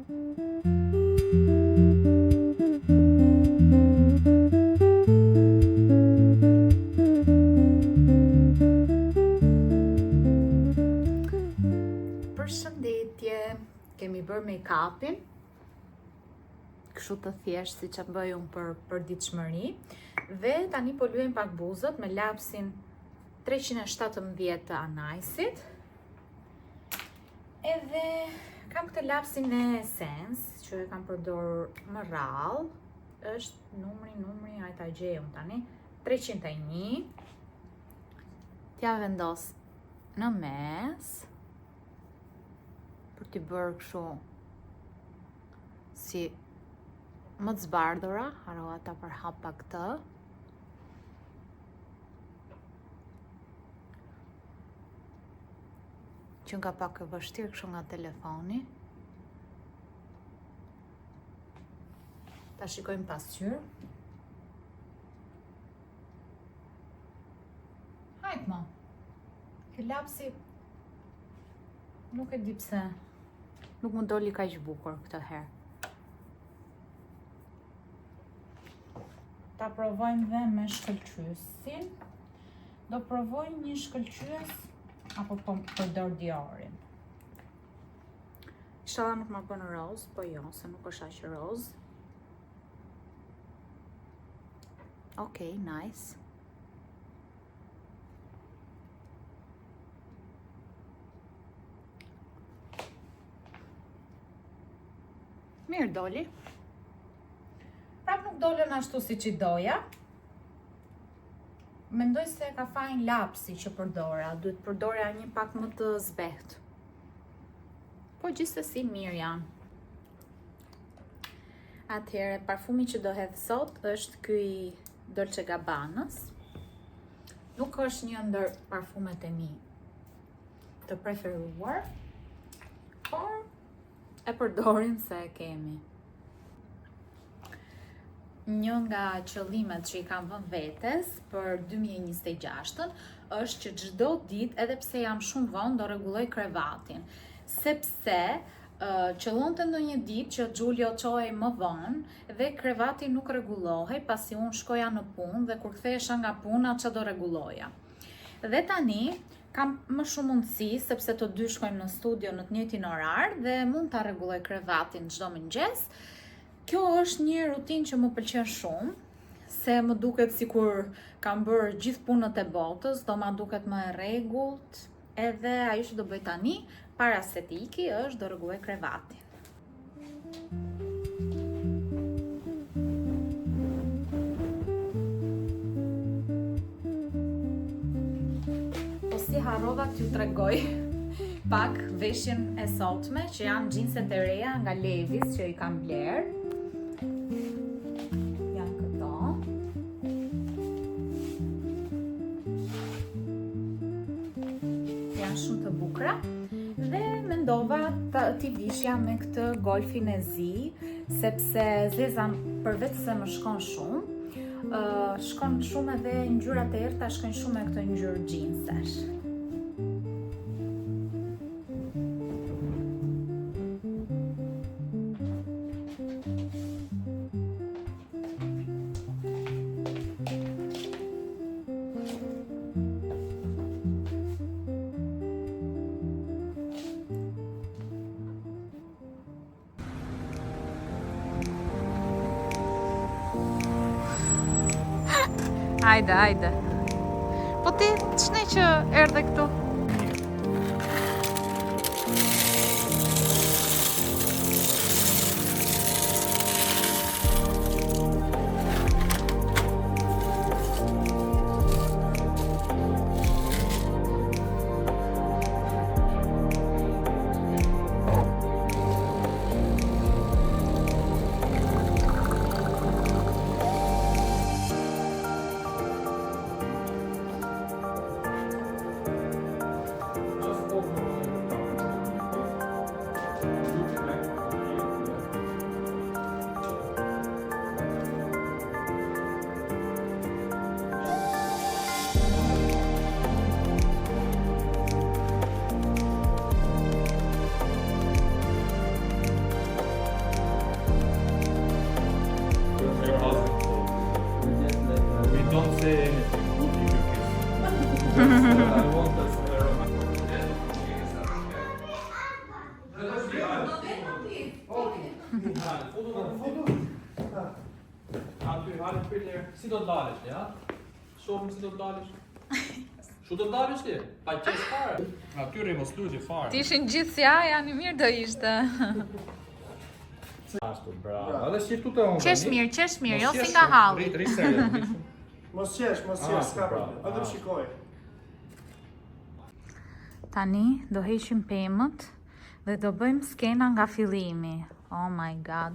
Përshëndetje, kemi bërë make-upin, kështu të thjesht si që bëj unë për ditëshmëri, dhe tani po luajm pak buzët me lapsin 317 të Anajsit. Edhe kam këtë lapsin e Essence, që e kam përdor më rrallë, është numri, ajta gjejëm tani, 301. T'ja vendos në mes, për t'i bërë kështu si më të zbardhura, harroa ta përhap pak këtë. Që nga pak e vështirë kështu nga telefoni. Ta shikojmë pasqyrë. Hajt mo. Ky lapsi nuk e di pse nuk më doli kaq bukur këtë herë. Ta provojmë dhe me shkëlqyesin. Do provoj një shkëlqyes apo përdor Diorin. Inshallah nuk më bën roz, po jo, se nuk është aq roz. Okej, nice. Mirë doli. Prap nuk dolën ashtu si që doja. Mendoj se ka fajin lapsi që përdora, duhet përdora një pak më të zbehtë. Po gjithsesi mirë janë. Atëherë, parfumi që do hedh sot është ky Dolce Gabbanës. Nuk është një ndër parfumet e mi të preferuar, por e përdorim se e kemi. Një nga qëllimet që i kam vënë vetes për 2026 është që çdo ditë, edhe pse jam shumë vonë, do rregulloj krevatin, sepse qëllonte ndonjë ditë që Giulio çohej më vonë dhe krevati nuk rregullohej pasi unë shkoja në punë dhe kur kthehesha nga puna ç'a do rregulloja. Dhe tani kam më shumë mundësi sepse të dy shkojmë në studio në të njëjtin orar dhe mund ta rregulloj krevatin çdo mëngjes. Kjo është një rutinë që më pëlqen shumë, se më duket sikur kam bërë gjithë punët e botës, do ma duket më e rregullt, edhe ajo që do bëj tani para se të iki është do rregulloj krevatin. Si harrova t'ju tregoj pak veshjen e sotme, që janë xhinset e reja nga Levi's që i kam bler. Janë këto. Janë shumë të bukura dhe mendova t'i vishja me këtë golfin e zi, sepse zeza përveç se më shkon shumë, shkon shumë edhe ngjyrat e errta shkojnë shumë me këtë ngjyrë xhinsesh. Hajde. Po ti, ç'ne që erdhe këtu? Aty, hajde pritje. Si do të dalësh, ja? Shohim si do të dalësh. Shu do të dalësh ti? Pa qesh fare. Aty rri mos lutje fare. Ti ishin gjithë si aja, një mirë do ishte. Ashtu, bravo. Edhe si tu të unë. Qesh mirë, jo si nga halli. Rri serioz. Mos qesh, s'ka problem. Edhe shikoj. Tani do heqim pemët dhe do bëjmë skena nga fillimi. Oh my god.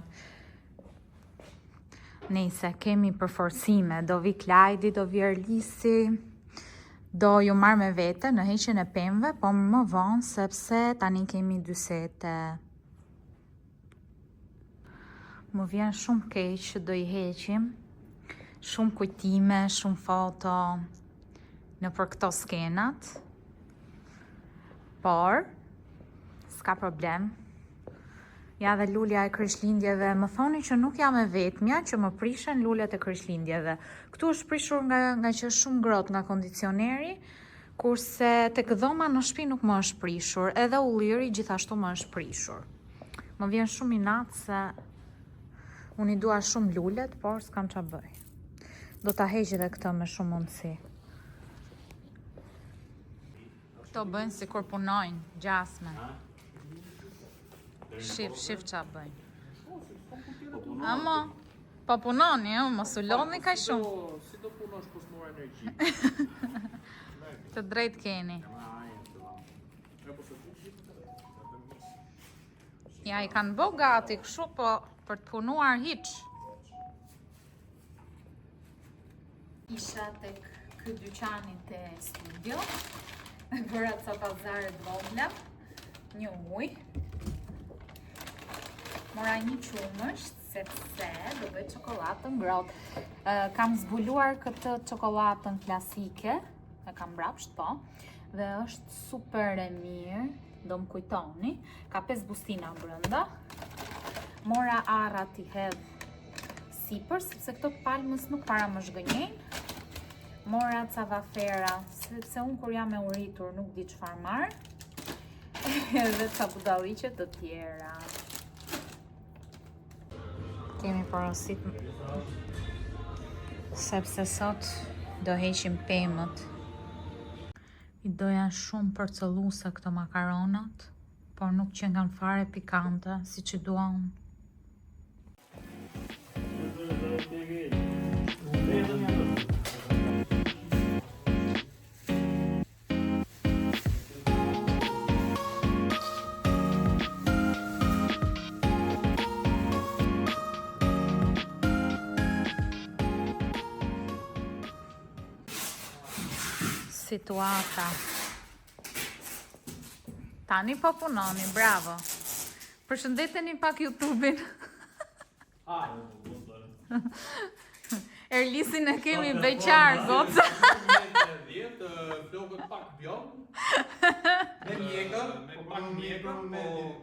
Nëse kemi përforcime, do vi Klajdi, do vi Erlisi, do ju marrë me vete në heqjen e pemëve, po më vonë sepse tani kemi 2 sete. Më vjen shumë keq që do i heqim, shumë kujtime, shumë foto në për këto skenat, por s'ka problem. Ja dhe lulja e krishtlindjeve, më thoni që nuk jam e vetmja që më prishen lullet e krishtlindjeve. Këtu është prishur nga që është shumë ngrohtë nga kondicioneri, kurse tek dhoma në shtëpi nuk më është prishur, edhe ulliri gjithashtu më është prishur. Më vjen shumë inat se unë i dua shumë lullet, por s'kam ç'a bëj. Do ta heq edhe këtë me shumë mundësi. Këto bëjnë sikur punojnë, gjasme. Shif qa bëjnë. Amo, po punoni, mos u lodhni kaq shumë. Si do punosh kur s'mor energji? Të drejt keni. Ja, i kanë bë gati kështu, po për të punuar hiç. Isha tek ky dyqani te studio. Bëra ca pazare të vogla, një ujë. Mora një qumësht, sepse do bëj çokoladë ngrohtë. Kam zbuluar këtë çokoladën klasike, e kam mbrapsht po, dhe është super e mirë, do më kujtoni. Ka 5 bustina brenda. Mora arra t'i hedh sipër, sepse këto palmës nuk para më zhgënjejnë. Mora ca vafera, sepse unë kur jam e uritur nuk di çfarë marr. Edhe ca budalliqe të tjera. Kemi porosit sepse sot do heqim pemët. I doja shumë përcëlluese këto makaronat, por nuk që nga fare pikante, si që dua unë. Situata. Tani po punoni, bravo. Përshëndeteni pak YouTube-in. Erlisin e kemi beqar, goca. Flokët pak bjom. Me mjekër, pak mjekër.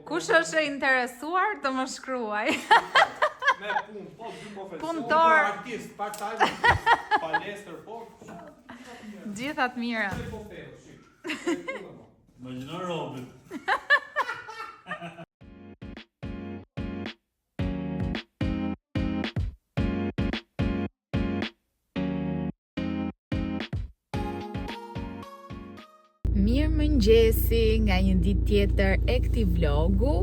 Kush është e interesuar të më shkruaj. Me punë, po, 2 profesor. Punëtor. Artist, part-time, palestër, po. Gjithat mira. Imagjino Robin. Mirë mëngjesi nga një ditë tjetër e këtij vlogu,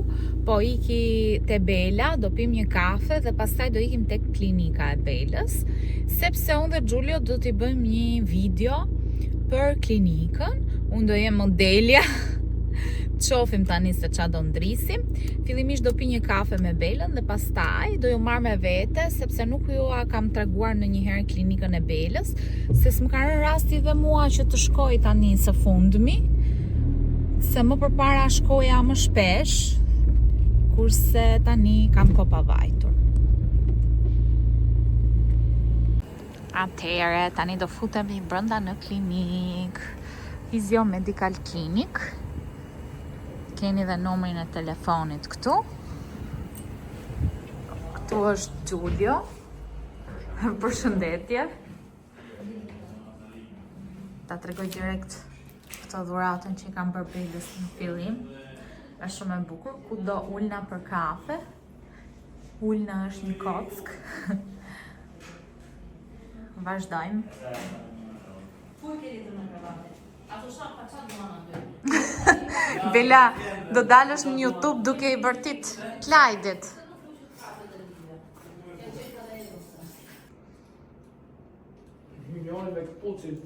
po iki te Bela, do pim një kafe dhe pastaj do ikim tek klinika e Belës, sepse unë dhe Giulio do t'i bëjmë një video për klinikën. Unë do jem modelja. Qofim tani se qa do ndrisim. Fillimisht do pi një kafe me Belën dhe pastaj do ju marr me vete, sepse nuk ju a kam treguar në një herë klinikën e Belës, se s'më ka rënë rasti dhe mua që të shkoj tani së fundmi, se më përpara shkoja më shpesh, kurse tani kam ko pa vajtur. Atëhere, tani do futemi brenda në klinik, Physio Medical Clinic. Keni dhe numrin e telefonit këtu. Këtu është Giulio. Përshëndetje. Ta tregoj direkt këtë dhuratën që i kam bërë Belës në fillim. Është shumë e bukur, ku do ulna për kafe. Ulna është një kock. Vazhdojmë. Bela, do dalësh në YouTube duke I bërtit Klajdit. Milioni me këpucin.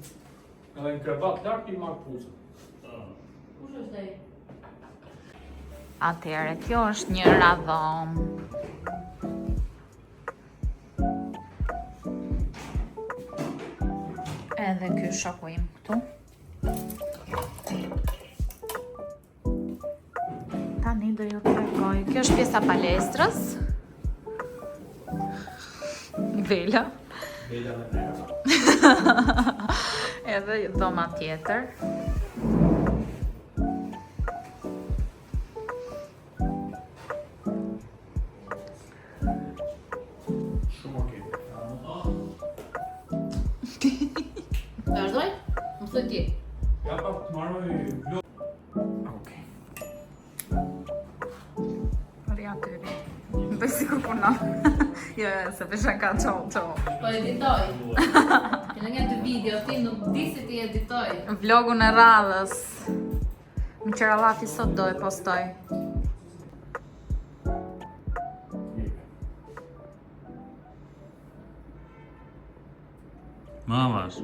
Edhe në krevat lartë I marrë pucin. Atëherë, kjo është një radhom. Edhe ky shoku im këtu. Tani do ju tregoj. Kjo është pjesa palestrës. Vela. Vela me prera. Edhe dhoma tjetër. Shumë okej. Vazhdoj? Më thë ti. Ja pa të marrë vlog. Okej. Rria të ri. Bëj sikur punon. Jo, se pesha ka ço. Po editoj. Këna një të video, ti nuk di si ti editoj. Vlogun e radhës. Më qëra lafi sot do e postoj. Mamash.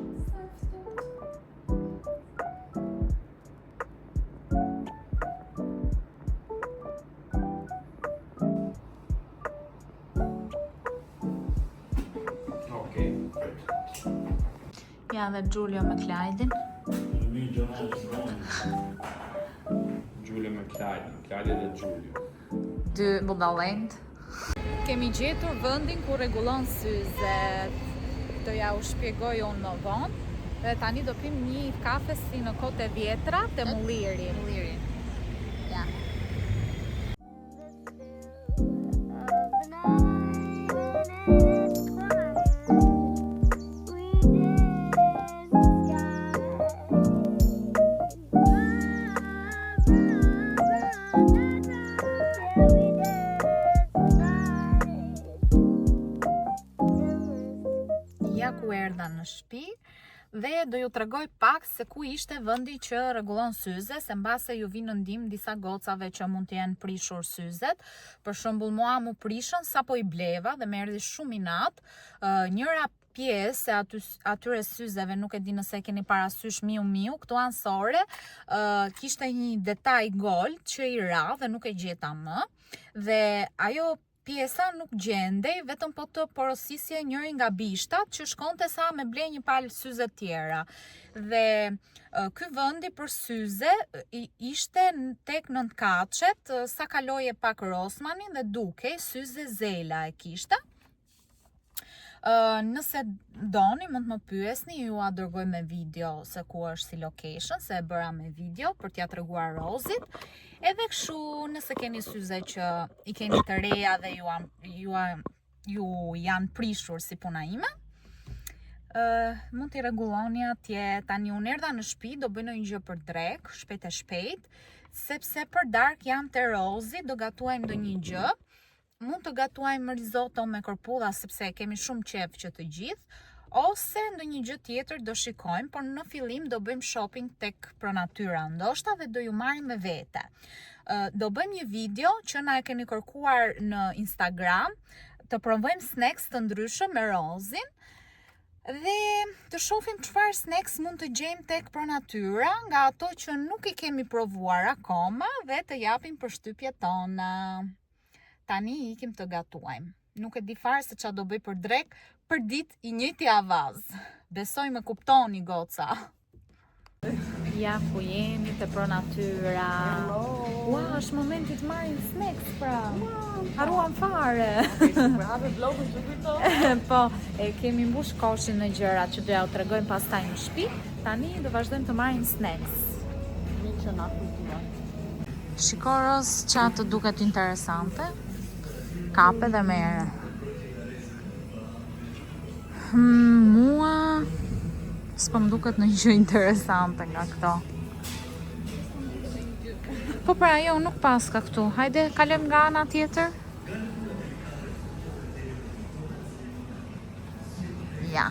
Okej. Ja dhe Giulio me Klajdin. Giulio me Klajdi dhe Giulio. Dy budallend. Kemi gjetur vendin ku rregullon syzet. Do ja u shpjegoj unë më vonë. Dhe tani do pim një kafe si në kohët e vjetra te Mulliri. Ja. Ja ku erdha në shtëpi dhe do ju tregoj pak se ku ishte vendi që rregullon syze, se mbase ju vinë në ndihmë disa gocave që mund të jenë prishur syzet. Për shembull, mua mu prishën sapo I bleva dhe më erdhi shumë inat. Njëra pjesë e atyre syzeve, nuk e di nëse keni parasysh miu, këtu ansore, kishte një detaj gold që I ra dhe nuk e gjeta më. Dhe ajo pjesa nuk gjendej, vetëm po të porosisje njëri nga bishtat që shkonte sa me ble një palë syze tjera. Dhe ky vendi për syze ishte tek Nëntkaçet, sa kaloje pak Rosmanin dhe dukej syze zela e kishte. Nëse doni, mund të më pyesni, ju a dërgoj me video se ku është si location, se e bëra me video për t'ja treguar Rozit. Edhe kështu, nëse keni syze që I keni të reja dhe ju janë prishur si puna ime, mund t'i rregulloni atje. Tani unë erdha në shtëpi, do bëj një gjë për drek, shpejt e shpejt, sepse për dark jam te Rozi, do gatuajmë ndonjë gjë. Mund të gatuajmë risotto me korpulla sepse kemi shumë qef që të gjithë, ose ndonjë gjë tjetër do shikojmë, por në fillim do bëjmë shopping tek Pronatyra ndoshta dhe do ju marrim me vete. Do bëjmë një video që na e keni kërkuar në Instagram, të provojmë snacks të ndryshëm me Rozin dhe të shohim çfarë snacks mund të gjejmë tek Pronatyra, nga ato që nuk I kemi provuar akoma dhe të japim përshtypjet tona. Tani ikim të gatuajmë. Nuk e di fare se çfarë do bëj për drek për ditë I njëjti avaz. Besoj me kuptoni goca. Ja ku jemi te Pronatyra. Ua, është momenti të marrim snacks pra. Haruam fare. Po, e kemi mbush koshin në gjërat që doja u tregojmë pastaj në shtëpi. Tani do vazhdojmë të marrim snacks. Shikoros çfarë të duket interesante. Kape dhe mere. Mua s'po më duket në gjë interesante nga këto. Po pra, jo, nuk paska këtu. Hajde, kalem nga ana tjetër. Ja.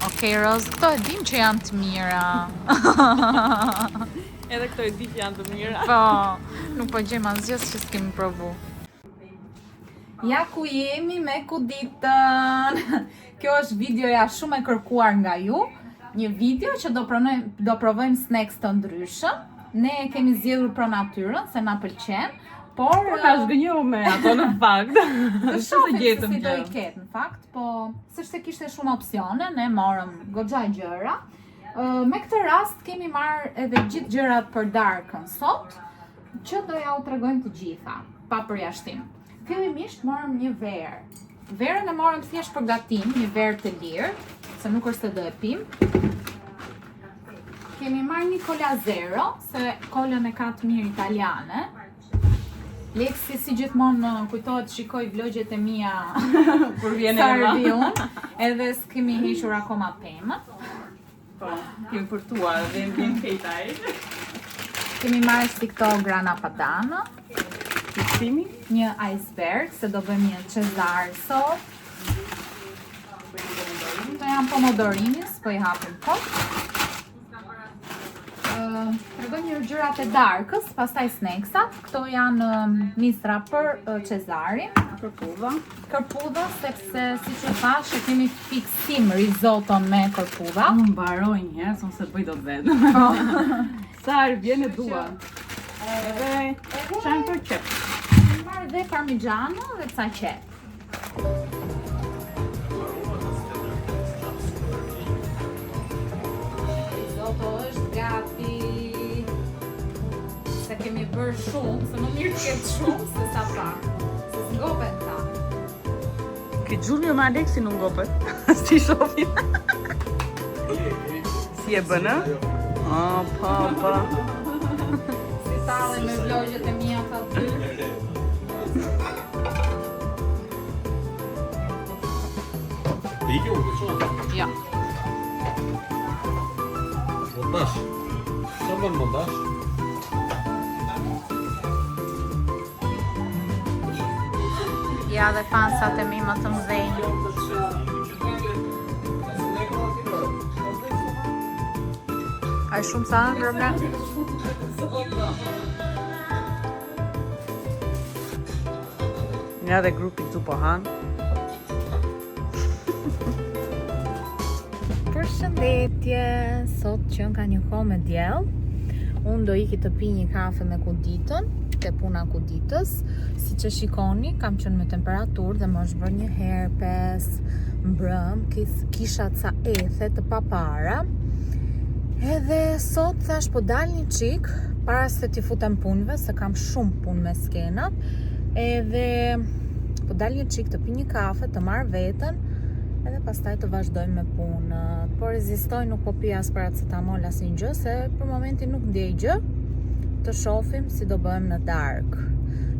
Okej, Roz, këto e dim që janë të mira. Edhe këto e di që janë të mira. Po, nuk po gjejmë asgjë që s'kemi provu. Ja ku jemi me kuditën. Kjo është videoja shumë e kërkuar nga ju. Një video që do provojmë snacks të ndryshëm. Ne kemi zgjedhur pro natyrën se na pëlqen. Por ka zgënjur me ato në fakt. Të shohim se si do i ketë në fakt, po s'është se kishte shumë opsione, ne morëm goxha gjëra. Me këtë rast kemi marrë edhe gjithë gjërat për darkën sot, që do ja u tregojmë të gjitha, pa përjashtim. Fillimisht morëm një verë. Verën e morëm thjesht për gatim, një verë të lirë, se nuk është se do e pim. Kemi marrë një Cola Zero, se kolën e ka të mirë italiane. Leksi si gjithmonë kujtohet shikoj vlogjet e mia Kur vjen sa Eva. review-n, edhe s'kemi hequr akoma pemët. Po, kemi përtuar dhe vjen kejtaj. Kemi marrë si këto grana padano, Fiksimi. një iceberg, se do bëjmë një Cesar sot. Këto janë pomodorini, s'po i hapim kot. Tregoj një gjërat e darkës, pastaj snacksat. Këto janë mistra për Cesarin. Kërpudha, sepse siç u thash, e kemi fiksim risotto me kërpudha. Unë mbaroj një herë, son se bëj dot vetë. Sa herë vjen e dua. Edhe çajm për qep. Marrë dhe parmigiano dhe ca qep. Risotto është gati. Se kemi bërë shumë, se më mirë të ketë shumë se sa pak. Se s'ngopen ta. Ke gjurë me Alexi nuk ngopet. Si shofin. Si e bënë? Pa. Si tale me vlogjet e mia ta dy. Pike u përqonë. Ja. Montash. Sa bën montash? Ja dhe fansat e mi më të mdhenjë. A i shumë sa në problem? Nga dhe grupi tu po han. Përshëndetje, sot që ka një kohë me djell, unë do iki të pi një kafe me kuditën, te puna kuditës. Si që shikoni, kam qenë me temperaturë dhe më është bërë një herpes, mbrëm, kisha ca ethe të papara. Edhe sot thash po dal një qik, para se t'i futem punëve, se kam shumë punë me skenat, edhe po dal një qik të pi një kafe, të marr veten, edhe pastaj të vazhdojmë me punët. Po rezistoj, nuk po pi as paracetamol as një gjë, se për momentin nuk ndjej gjë. Të shohim si do bëhem në dark.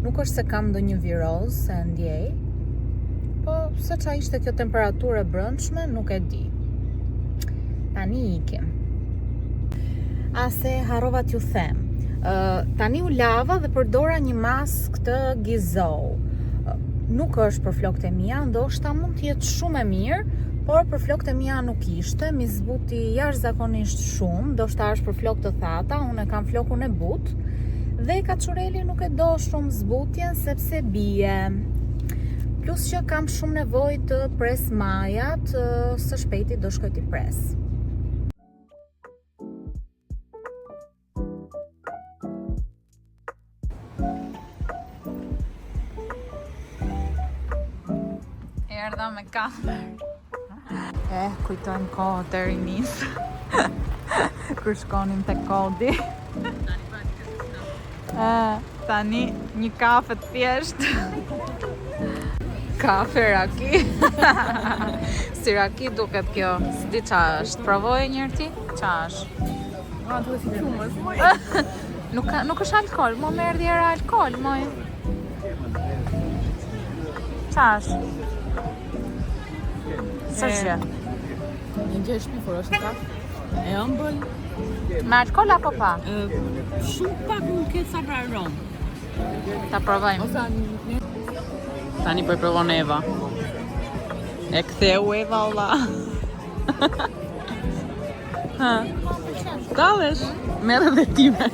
Nuk është se kam ndonjë viroz se ndjej, po se qa ishte kjo temperaturë e brëndshme, nuk e di. Tani ikim. Ase harrova t'ju them. Tani u lava dhe përdora një mask të Gizou. Nuk është për flokët e mia, ndoshta mund t'jetë shumë e mirë, por për flokët e mia nuk ishte, mi zbuti jashtëzakonisht shumë, ndoshta është për flokë të thata, unë e kam flokun e butë, dhe kaçureli nuk e do shumë zbutjen sepse bie. Plus që kam shumë nevojë të pres majat, së shpejti do shkoj t'i pres. Erdha me kafe. Kujtojmë kohë të rinis. Kur shkonim te kodi. Tani një kafe të thjesht. Kafe raki. Si raki duket kjo. S'di qa është. Provoje njërë ti? Qa është? Duhet si qumës. Nuk është alkohol. Mo me erdi era alkohol. Qa është? Së shë? Një gjë shpifur është kafë. E ëmbël. Me alkohol apo pa? Shumë pak nuk ketë sa pra aromë. Ta provojmë. Tani po e provon Eva. E ktheu e valla. Ha. Dallesh? Merë dhe time.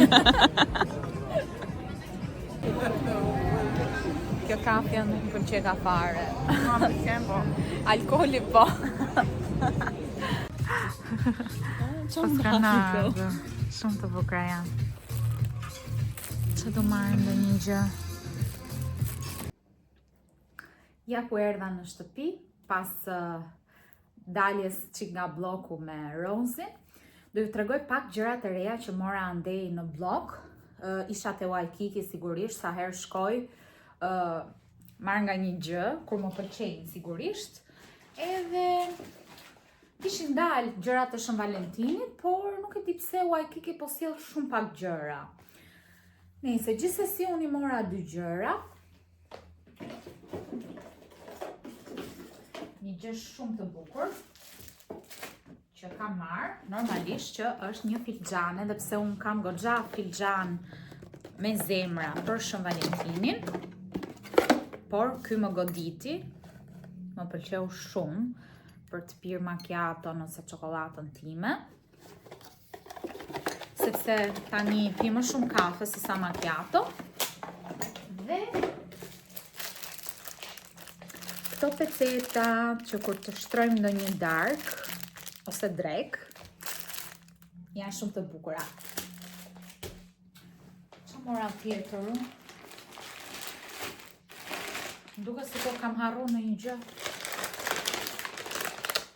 Kjo kafja nuk më pëlqej ka fare. Ma më pëlqen po. Alkooli po. Çfarë Shumë të bukura janë. Që do marrë në një gjë. Ja ku erdha në shtëpi, pas daljes që nga bloku me Rozin, do ju tregoj pak gjërat e reja që mora andej në blok. Isha te Waikiki sigurisht, sa herë shkoj, marr nga një gjë, kur më pëlqejnë sigurisht, edhe kishin dalë gjërat të Shën Valentinit, por nuk e di pse Waikiki po sjell shumë pak gjëra. Nëse gjithsesi unë i mora 2 gjëra. Një gjë shumë të bukur që kam marrë, normalisht që është një filxhan, edhe pse unë kam goxha filxhan me zemra për Shën Valentinin, por ky më goditi, më pëlqeu shumë për të pirë macchiato ose çokoladën time, sepse tani pi më shumë kafe se sa macchiato. Dhe këto peceta që kur të shtrojmë në një dark ose drek, janë shumë të bukura. Që mora tjetër? Duke se po kam harru në një gjë.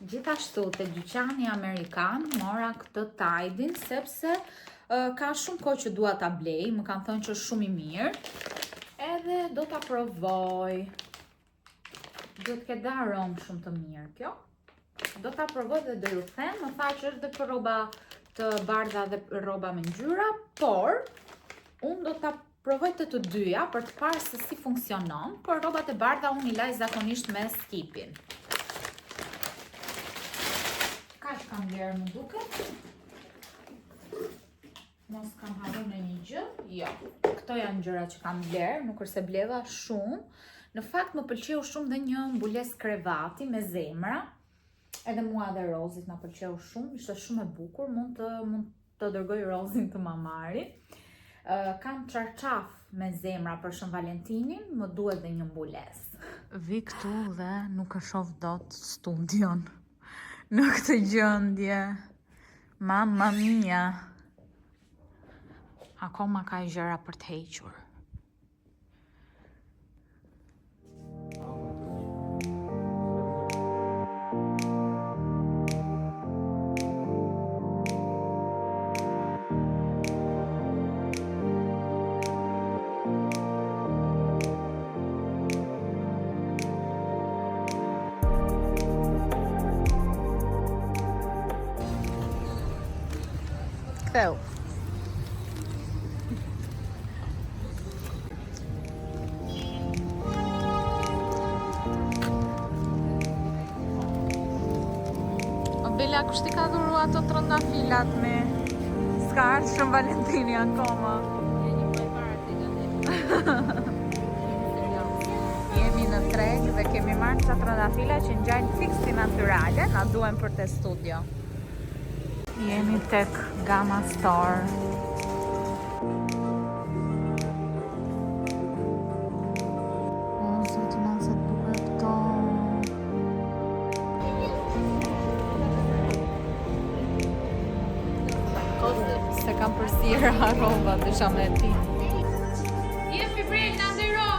Gjithashtu te dyqani amerikan mora këtë Tide-in sepse ka shumë kohë që dua ta blej, më kanë thënë që është shumë i mirë. Edhe do ta provoj. Do të ketë aromë shumë të mirë kjo. Do ta provoj dhe do ju them, më tha që është dhe për rroba të bardha dhe rroba me ngjyra, por unë do ta provoj të dyja për të parë se si funksionon, por rrobat e bardha unë i laj zakonisht me skipin. Kaq kam blerë më duket. Mos kam harruar në një gjë. Jo. Këto janë gjëra që kam blerë, nuk është se bleva shumë. Në fakt më pëlqeu shumë dhe një mbules krevati me zemra. Edhe mua dhe Rozit na pëlqeu shumë, ishte shumë e bukur, mund të dërgoj Rozin të ma marri. Kam çarçaf me zemra për Shën Valentinin, më duhet dhe një mbules. Vi këtu dhe nuk e shoh dot studion. Në këtë gjendje. Mamma mia. Akoma ka gjëra për të hequr. Ktheu. Bela, kush t'i ka dhuru ato trëndafilat me s'ka ardhur Shën Valentini akoma. Jemi në treg dhe kemi marrë ca trëndafila që ngjajnë fiks si natyrale, na duhen për te studio. Jemi tek Gamma Store. Se kam përsirë arroba të shamë e ti. Jepi brejt në ndëroj!